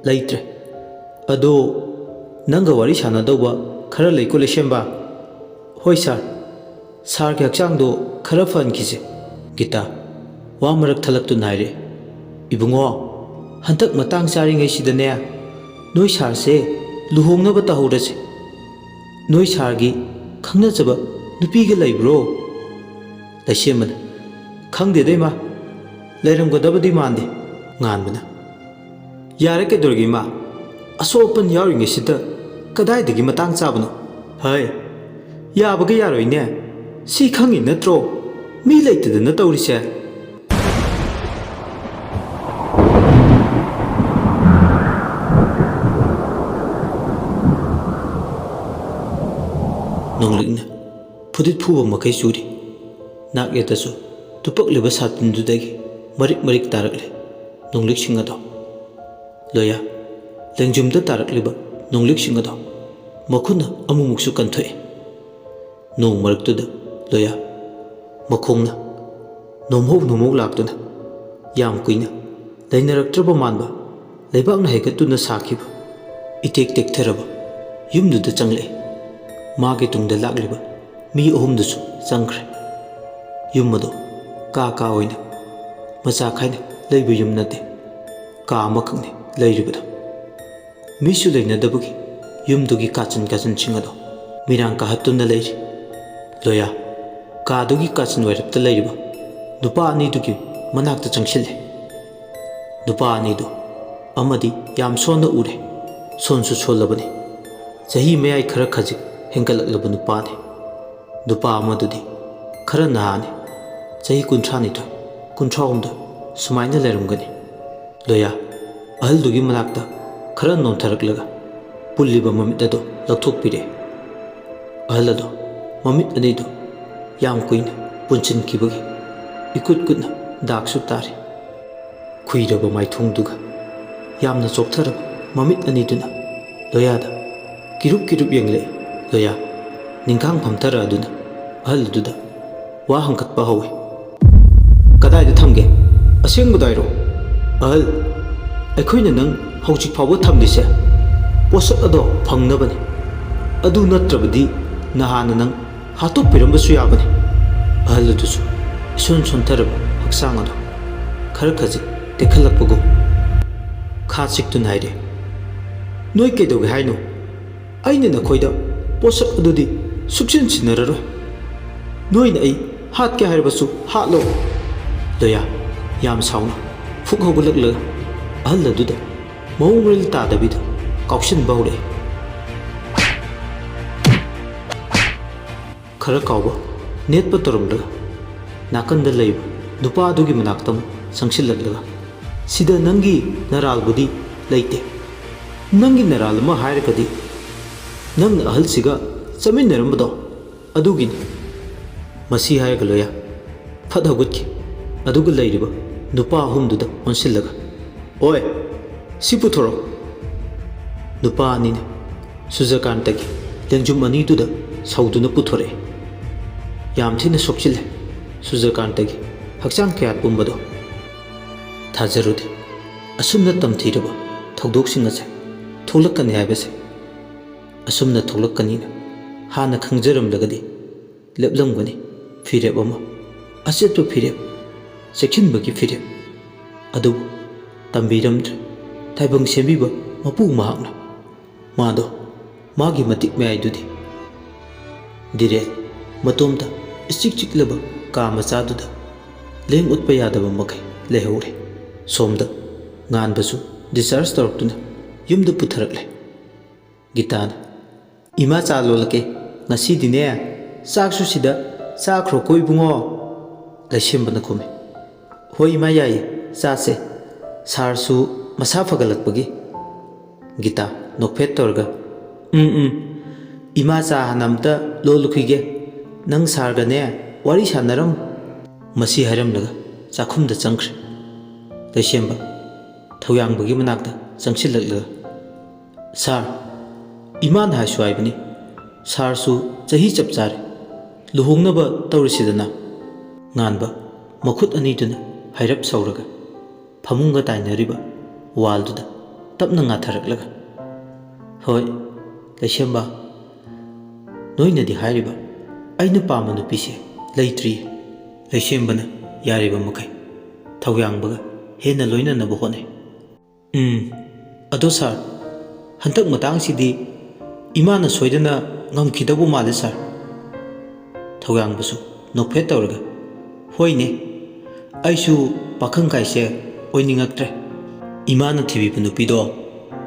ꯂꯩꯇ꯭ꯔꯦ ꯑꯗꯣ ꯅꯪꯒ ꯋꯥꯔꯤ ꯁꯥꯟꯅꯗꯧꯕ ꯈꯔ ꯂꯩꯀꯣ ꯂꯩꯁꯦꯝꯕ ꯍꯣꯏ ꯁꯥꯔ ꯁꯥꯔꯒꯤ ꯍꯛꯆꯥꯡꯗꯣ ꯈꯔ ꯐꯍꯟꯈꯤꯁꯦ ꯒꯤꯇꯥ ꯋꯥ ꯃꯔꯛ ꯊꯠꯂꯛꯇꯨꯅ ꯍꯥꯏꯔꯛꯑꯦ ꯏꯕꯨꯡꯉꯣ ꯍꯟꯗꯛ ꯃꯇꯥꯡ ꯆꯥꯔꯤꯉꯩꯁꯤꯗꯅꯦ ꯅꯣꯏ ꯁꯥꯔꯁꯦ ꯂꯨꯍꯣꯡꯅꯕ ꯇꯧꯍꯧꯔꯁꯦ ꯅꯣꯏ ꯁꯥꯔꯒꯤ ꯈꯪꯅꯖꯕ ꯅꯨꯄꯤꯒ ꯂꯩꯕ꯭ꯔꯣ ꯂꯩꯁꯦꯝꯕꯅ ꯈꯪꯗꯦꯗ ꯏꯃꯥ ꯂꯩꯔꯝꯒꯗꯕꯗꯤ ꯃꯥꯟꯗꯦ ꯉꯥꯟꯕꯅ ꯌꯥꯔꯦ ꯀꯩꯗꯧꯔꯒꯦ ꯏꯃꯥ ꯑꯁꯣꯛ ꯑꯄꯟ ꯌꯥꯎꯔꯤꯉꯩꯁꯤꯗ ꯀꯗꯥꯏꯗꯒꯤ ꯃꯇꯥꯡ ꯆꯥꯕꯅꯣ ꯍꯩ ꯌꯥꯕꯒ ꯌꯥꯔꯣꯏꯅꯦ ꯁꯤ ꯈꯪꯉꯤ ꯅꯠꯇ꯭ꯔꯣ ꯃꯤ ꯂꯩꯇꯗꯅ ꯇꯧꯔꯤꯁꯦ ꯅꯣꯡꯂꯤꯛꯅ ꯐꯨꯗꯤꯠ ꯐꯨꯕ ꯃꯈꯩ ꯆꯨꯔꯤ ꯅꯥꯛ ꯌꯦꯠꯇꯁꯨ ꯇꯨꯄꯛꯂꯤꯕ ꯁꯥꯇꯤꯟꯗꯨꯗꯒꯤ ꯃꯔꯤꯛ ꯃꯔꯤꯛ ꯇꯥꯔꯛꯂꯤ ꯅꯣꯡꯂꯤꯛꯁꯤꯡ ꯑꯗꯣ ꯂꯣꯌꯥ ꯂꯦꯡꯖꯨꯝꯗ ꯇꯥꯔꯛꯂꯤꯕ ꯅꯣꯡꯂꯤꯛꯁꯤꯡ ꯑꯗꯣ ꯃꯈꯨꯠꯅ ꯑꯃꯨꯛꯃꯨꯛꯁꯨ ꯀꯟꯊꯣꯛꯏ ꯅꯣꯡ ꯃꯔꯛꯇꯨꯗ ꯂꯣꯌꯥ ꯃꯈꯣꯡꯅ ꯅꯣꯝꯍꯧ ꯅꯣꯝꯍꯧ ꯂꯥꯛꯇꯨꯅ ꯌꯥꯝ ꯀꯨꯏꯅ ꯂꯩꯅꯔꯛꯇ꯭ꯔꯕ ꯃꯥꯟꯕ ꯂꯩꯕꯥꯛꯅ ꯍꯩꯒꯠꯇꯨꯅ ꯁꯥꯈꯤꯕ ꯏꯇꯦꯛ ꯇꯦꯛꯊꯔꯕ ꯌꯨꯝꯗꯨꯗ ꯆꯪꯂꯛꯏ꯫ ꯃꯥꯒꯤ ꯇꯨꯡꯗ ꯂꯥꯛꯂꯤꯕ ꯃꯤ ꯑꯍꯨꯝꯗꯨꯁꯨ ꯆꯪꯈ꯭ꯔꯦ꯫ ꯌꯨꯝ ꯑꯗꯣ ꯀꯥ ꯑꯣꯏꯅ ꯃꯆꯥ ꯈꯥꯏꯅ ꯂꯩꯕ ꯌꯨꯝ ꯅꯠꯇꯦ, ꯀꯥ ꯑꯃꯈꯛꯅꯤ ꯂꯩꯔꯤꯕꯗꯣ꯫ ꯃꯤꯁꯨ ꯂꯩꯅꯗꯕꯒꯤ ꯌꯨꯝꯗꯨꯒꯤ ꯀꯥꯆꯤꯟꯁꯤꯡ ꯑꯗꯣ ꯃꯤꯔꯥꯡ ꯀꯥꯍꯠꯇꯨꯅ ꯂꯩꯔꯤ꯫ ꯂꯣꯌꯥ ꯀꯥꯗꯨꯒꯤ ꯀꯥꯆꯤꯟ ꯋꯥꯏꯔꯞꯇ ꯂꯩꯔꯤꯕ ꯅꯨꯄꯥ ꯑꯅꯤꯗꯨꯒꯤ ꯃꯅꯥꯛꯇ ꯆꯪꯁꯤꯜꯂꯦ꯫ ꯅꯨꯄꯥ ꯑꯅꯤꯗꯨ ꯑꯃꯗꯤ ꯌꯥꯝ ꯁꯣꯟꯅ ꯎꯔꯦ, ꯁꯣꯟꯁꯨ ꯁꯣꯜꯂꯕꯅꯤ, ꯆꯍꯤ ꯃꯌꯥꯏ ꯈꯔ ꯈꯖꯤꯛ ꯍꯦꯟꯒꯠꯂꯛꯂꯕ ꯅꯨꯄꯥꯅꯤ꯫ ꯅꯨꯄꯥ ꯑꯃꯗꯨꯗꯤ ꯈꯔ ꯅꯍꯥꯅꯤ, ꯆꯍꯤ 32, 33 ꯁꯨꯃꯥꯏꯅ ꯂꯩꯔꯝꯒꯅꯤ꯫ ꯂꯣꯌꯥ ꯑꯍꯜꯗꯨꯒꯤ ꯃꯅꯥꯛꯇ ꯈꯔ ꯅꯣꯟꯊꯔꯛꯂꯒ ꯄꯨꯜꯂꯤꯕ ꯃꯃꯤꯠ ꯑꯗꯣ ꯂꯧꯊꯣꯛꯄꯤꯔꯦ꯫ ꯑꯍꯜ ꯑꯗꯣ ꯃꯃꯤꯠ ꯑꯅꯤꯗꯨ ꯌꯥꯝ ꯀꯨꯏꯅ ꯄꯨꯟꯁꯤꯟꯈꯤꯕꯒꯤ ꯏꯀꯨꯠ-ꯀꯨꯠꯅ ꯗꯥꯛꯁꯨ ꯇꯥꯔꯤ꯫ ꯈꯨꯏꯔꯕ ꯃꯥꯏꯊꯣꯡꯗꯨꯒ ꯌꯥꯝꯅ ꯆꯣꯛꯊꯔꯕ ꯃꯃꯤꯠ ꯑꯅꯤꯗꯨꯅ ꯂꯣꯌꯥꯗ ꯀꯤꯔꯨꯞ ꯌꯦꯡꯂꯛꯏ꯫ ꯂꯣꯌꯥ ꯅꯤꯡꯈꯥꯡ ꯐꯝꯊꯔꯛꯑꯗꯨꯅ ꯑꯍꯜ ꯑꯗꯨꯗ ꯋꯥ ꯍꯪꯀꯠꯄ ꯍꯧꯏ꯫ "ꯀꯗꯥꯏꯗ ꯊꯝꯒꯦ? ꯑꯁꯦꯡꯕꯗꯣ ꯍꯥꯏꯔꯛꯑꯣ꯫ ꯑꯍꯜ, ꯑꯩꯈꯣꯏꯅ ꯅꯪ ꯍꯧꯖꯤꯛ ꯐꯥꯎꯕ ꯊꯝꯂꯤꯁꯦ ꯄꯣꯠꯁꯛ ꯑꯗꯣ ꯐꯪꯅꯕꯅꯤ꯫ ꯑꯗꯨ ꯅꯠꯇ꯭ꯔꯕꯗꯤ ꯅꯍꯥꯟꯅ ꯅꯪ ꯍꯥꯠꯇꯣꯛꯄꯤꯔꯝꯕꯁꯨ ꯌꯥꯕꯅꯤ." ꯑꯍꯜ ꯑꯗꯨꯁꯨ ꯏꯁꯣꯟ ꯁꯣꯟꯊꯔꯕ ꯍꯛꯆꯥꯡ ꯑꯗꯣ ꯈꯔ ꯈꯖꯤꯛ ꯇꯦꯛꯈꯠꯂꯛꯄꯒꯨꯝ ꯈꯥ ꯆꯤꯛꯇꯨꯅ ꯍꯥꯏꯔꯦ꯫ "ꯅꯣꯏ ꯀꯩꯗꯧꯒꯦ ꯍꯥꯏꯅꯣ? ꯑꯩꯅ ꯅꯈꯣꯏꯗ ꯄꯣꯠꯁꯛ ꯑꯗꯨꯗꯤ ꯁꯨꯛꯁꯤꯟ ꯁꯤꯟꯅꯔꯔꯣꯏ꯫ ꯅꯣꯏꯅ ꯑꯩ ꯍꯥꯠꯀꯦ ꯍꯥꯏꯔꯕꯁꯨ ꯍꯥꯠꯂꯣ." ꯂꯣꯌꯥ ꯌꯥꯝ ꯁꯥꯎꯅ ꯐꯨꯛ ꯍꯧꯒꯠꯂꯛꯂꯒ ꯑꯍꯜ ꯑꯗꯨꯗ ꯃꯑꯣꯡ ꯃꯔꯤꯜ ꯇꯥꯗꯕꯤꯗ ꯀꯥꯎꯁꯤꯟꯕ ꯍꯧꯔꯛꯏ꯫ ꯈꯔ ꯀꯥꯎꯕ ꯅꯦꯠꯄ ꯇꯧꯔꯝꯂꯒ ꯅꯥꯀꯟꯗ ꯂꯩꯕ ꯅꯨꯄꯥ ꯑꯗꯨꯒꯤ ꯃꯅꯥꯛꯇ ꯑꯃꯨꯛ ꯆꯪꯁꯤꯜꯂꯛꯂꯒ, "ꯁꯤꯗ ꯅꯪꯒꯤ ꯅꯔꯥꯜꯕꯨꯗꯤ ꯂꯩꯇꯦ꯫ ꯅꯪꯒꯤ ꯅꯔꯥꯜ ꯑꯃ ꯍꯥꯏꯔꯒꯗꯤ ꯅꯪꯅ ꯑꯍꯜꯁꯤꯒ ꯆꯠꯃꯤꯟꯅꯔꯝꯕꯗꯣ ꯑꯗꯨꯒꯤꯅꯤ." ꯃꯁꯤ ꯍꯥꯏꯔꯒ ꯂꯣꯌꯥ ꯐꯠ ꯍꯧꯒꯠꯈꯤ, ꯑꯗꯨꯒ ꯂꯩꯔꯤꯕ ꯅꯨꯄꯥ ꯑꯍꯨꯝꯗꯨꯗ ꯑꯣꯟꯁꯤꯜꯂꯒ, "ꯑꯣꯏ, ꯁꯤ ꯄꯨꯊꯣꯔꯛꯑꯣ." ꯅꯨꯄꯥ ꯑꯅꯤꯅ ꯁꯨꯖꯀꯥꯟꯇꯒꯤ ꯂꯦꯡꯖꯨꯝ ꯑꯅꯤꯗꯨꯗ ꯁꯧꯗꯨꯅ ꯄꯨꯊꯣꯔꯛꯏ꯫ ꯌꯥꯝ ꯊꯤꯅ ꯁꯣꯛꯆꯤꯜꯂꯦ ꯁꯨꯖꯀꯥꯟꯇꯒꯤ ꯍꯛꯆꯥꯡ ꯀꯌꯥꯠ ꯄꯨꯝꯕꯗꯣ꯫ ꯊꯥꯖꯔꯨꯗꯦ ꯑꯁꯨꯝꯅ ꯇꯝꯊꯤꯔꯕ ꯊꯧꯗꯣꯛꯁꯤꯡ ꯑꯁꯦ ꯊꯣꯛꯂꯛꯀꯅꯤ ꯍꯥꯏꯕꯁꯦ꯫ ꯑꯁꯨꯝꯅ ꯊꯣꯛꯂꯛꯀꯅꯤꯅ ꯍꯥꯟꯅ ꯈꯪꯖꯔꯝꯂꯒꯗꯤ ꯂꯦꯞꯂꯝꯒꯅꯤ ꯐꯤꯔꯦꯞ ꯑꯃ, ꯑꯆꯦꯠꯄ ꯐꯤꯔꯦꯞ, ꯆꯦꯛꯁꯤꯟꯕꯒꯤ ꯐꯤꯔꯦꯞ꯫ ꯑꯗꯨꯕꯨ ꯇꯝꯕꯤꯔꯝꯗ꯭ꯔꯦ ꯇꯥꯏꯕꯪ ꯁꯦꯝꯕꯤꯕ ꯃꯄꯨ ꯃꯍꯥꯛꯅ꯫ ꯃꯥꯗꯣ ꯃꯥꯒꯤ ꯃꯇꯤꯛ ꯃꯌꯥꯏꯗꯨꯗꯤ ꯗꯤꯔꯦꯟ ꯃꯇꯣꯝꯇ ꯏꯆꯤꯛ ꯆꯤꯛꯂꯕ ꯀꯥ ꯃꯆꯥꯗꯨꯗ ꯂꯦꯡ ꯎꯠꯄ ꯌꯥꯗꯕ ꯃꯈꯩ ꯂꯩꯍꯧꯔꯦ꯫ ꯁꯣꯝꯗ ꯉꯥꯟꯕꯁꯨ ꯗꯤꯁꯆꯥꯔꯖ ꯇꯧꯔꯛꯇꯨꯅ ꯌꯨꯝꯗ ꯄꯨꯊꯔꯛꯂꯦ꯫ ꯒꯤꯇꯥꯅ, "ꯏꯃꯥ ꯆꯥ ꯂꯣꯜꯂꯛꯀꯦ, ꯉꯁꯤꯗꯤꯅꯦ ꯆꯥꯛꯁꯨ ꯁꯤꯗ ꯆꯥꯈ꯭ꯔꯣꯀꯣ ꯏꯕꯨꯡꯉꯣ." ꯂꯩꯁꯦꯝꯕꯅ ꯈꯨꯝꯃꯤ, "ꯍꯣꯏ ꯏꯃꯥ, ꯌꯥꯏꯌꯦ, ꯆꯥꯁꯦ, ꯁꯥꯔꯁꯨ ꯃꯁꯥ ꯐꯒꯠꯂꯛꯄꯒꯤ." ꯒꯤꯇꯥ ꯅꯣꯛꯐꯦꯠ ꯇꯧꯔꯒ, ꯏꯃꯥ ꯆꯥ ꯍꯥꯟꯅ ꯑꯝꯇ ꯂꯣꯜꯂꯨꯈꯤꯒꯦ, ꯅꯪ ꯁꯥꯔꯒꯅꯦ ꯋꯥꯔꯤ ꯁꯥꯟꯅꯔꯝꯃꯨ." ꯃꯁꯤ ꯍꯥꯏꯔꯝꯂꯒ ꯆꯥꯛꯈꯨꯝꯗ ꯆꯪꯈ꯭ꯔꯦ꯫ ꯂꯩꯁꯦꯝꯕ ꯊꯧꯌꯥꯡꯕꯒꯤ ꯃꯅꯥꯛꯇ ꯆꯪꯁꯤꯜꯂꯛꯂꯒ, "ꯁꯥꯔ, ꯏꯃꯥꯅ ꯍꯥꯏꯁꯨ ꯍꯥꯏꯕꯅꯤ, ꯁꯥꯔꯁꯨ ꯆꯍꯤ ꯆꯞ ꯆꯥꯔꯦ, ꯂꯨꯍꯣꯡꯅꯕ ꯇꯧꯔꯤꯁꯤꯗꯅ." ꯉꯥꯟꯕ ꯃꯈꯨꯠ ꯑꯅꯤꯗꯨꯅ ꯍꯥꯏꯔꯞ ꯁꯧꯔꯒ ꯐꯃꯨꯡꯒ ꯇꯥꯏꯅꯔꯤꯕ ꯋꯥꯜꯗꯨꯗ ꯇꯞꯅ ꯉꯥꯊꯔꯛꯂꯒ, "ꯍꯣꯏ ꯂꯩꯁꯦꯝꯕ, ꯅꯣꯏꯅꯗꯤ ꯍꯥꯏꯔꯤꯕ ꯑꯩꯅ ꯄꯥꯝꯕ ꯅꯨꯄꯤꯁꯦ ꯂꯩꯇ꯭ꯔꯤꯌꯦ." ꯂꯩꯁꯦꯝꯕꯅ ꯌꯥꯔꯤꯕ ꯃꯈꯩ ꯊꯧꯌꯥꯡꯕꯒ ꯍꯦꯟꯅ ꯂꯣꯏꯅꯅꯕ ꯍꯣꯠꯅꯩ꯫ "ꯑꯗꯣ ꯁꯥꯔ, ꯍꯟꯗꯛ ꯃꯇꯥꯡꯁꯤꯗꯤ ꯏꯃꯥꯅ ꯁꯣꯏꯗꯅ ꯉꯝꯈꯤꯗꯧꯕ ꯃꯥꯜꯂꯦ ꯁꯥꯔ." ꯊꯧꯌꯥꯡꯕꯁꯨ ꯅꯣꯛꯐꯦꯠ ꯇꯧꯔꯒ, "ꯍꯣꯏꯅꯦ, ꯑꯩꯁꯨ ꯄꯥꯈꯪ ꯀꯥꯏꯁꯦ ꯑꯣꯏꯅꯤꯡꯉꯛꯇ꯭ꯔꯦ. ꯏꯃꯥꯅ ꯊꯤꯕꯤꯕ ꯅꯨꯄꯤꯗꯣ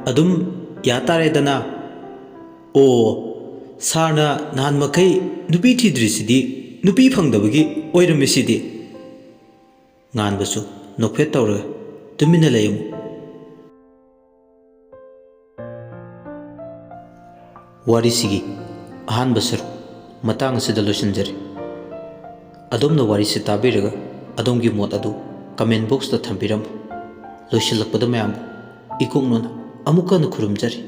ꯑꯗꯨꯝ ꯌꯥꯇꯥꯔꯦꯗꯅ." "ꯑꯣ, ꯁꯥꯔꯅ ꯅꯍꯥꯟ ꯃꯈꯩ ꯅꯨꯄꯤ ꯊꯤꯗ꯭ꯔꯤꯁꯤꯗꯤ ꯅꯨꯄꯤ ꯐꯪꯗꯕꯒꯤ ꯑꯣꯏꯔꯝꯃꯤꯁꯤꯗꯤ." ꯉꯥꯟꯕꯁꯨ ꯅꯣꯛꯐꯦꯠ ꯇꯧꯔꯒ, "ꯇꯨꯃꯤꯟꯅ ꯂꯩꯌꯨ." ꯋꯥꯔꯤꯁꯤꯒꯤ ꯑꯍꯥꯟꯕ ꯁꯔꯨꯛ ꯃꯇꯥꯡ ꯑꯁꯤꯗ ꯂꯣꯏꯁꯤꯟꯖꯔꯤ꯫ ꯑꯗꯣꯝꯅ ꯋꯥꯔꯤꯁꯤ ꯇꯥꯕꯤꯔꯒ ꯑꯗꯣꯝꯒꯤ ꯃꯣꯠ ꯑꯗꯨ ꯀꯃꯦꯟ ꯕꯣꯛꯁꯇ ꯊꯝꯕꯤꯔꯝꯃꯨ꯫ ꯂꯣꯏꯁꯤꯜꯂꯛꯄꯗ ꯃꯌꯥꯝꯕꯨ ꯏꯀꯣꯛꯅꯅ ꯑꯃꯨꯛ ꯍꯟꯅ ꯈꯨꯔꯨꯝꯖꯔꯤ꯫